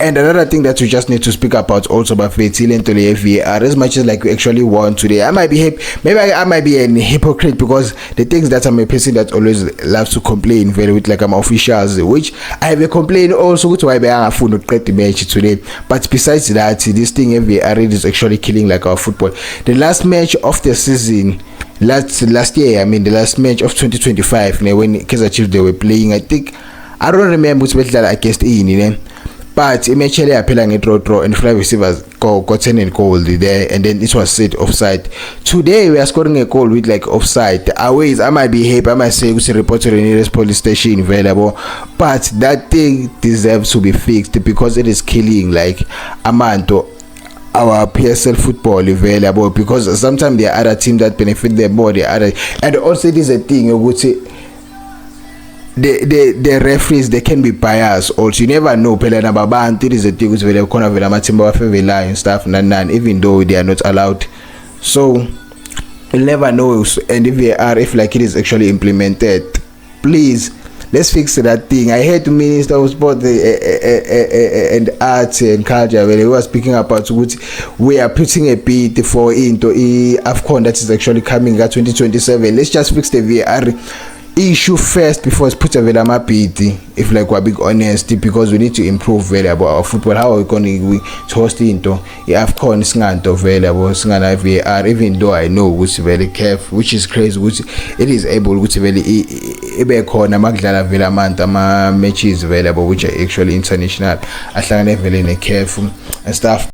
And another thing that we just need to speak about also about Vetile VAR, as much as like we actually want today, I might be maybe I might be an hypocrite, because the things that I'm a person that always loves to complain very with like I'm officials, which I have a complaint also with why I found not the match today. But besides that, this thing VAR is actually killing like our football. The last match of the season, last year, I mean the last match of 2025, when Kaizer Chiefs they were playing, I don't remember which match that against Ian, but eventually I played a draw and five receivers got 10 and goal there, and then it was set offside. Today we are scoring a goal with like offside. Always I might be happy, I might say we should report to the nearest police station available, but that thing deserves to be fixed because it is killing like Amanto our PSL football available, because sometimes there are other teams that benefit them more, and also it is a thing I would say the referees, they can be biased also. You never know phela nababantu, it is a thing ukuthi vele khona vele amathimba bafevelayo and stuff nani, even though they are not allowed. So you'll never know. And if they are, if like it is actually implemented, please let's fix that thing. I heard the Minister of Sport and Arts and Culture when he was speaking about which we are putting a bid for into AFCON that is actually coming at 2027. Let's just fix the VAR issue first before it's put available bid, if like we're being honest, because we need to improve about our football. How are we going to host into AFCON singanto available singana VAR, even though I know which very careful, which is crazy, which it is able which very ebe khona makudlala vele amanta ama matches available which are actually international ahlangane vele ne careful and stuff.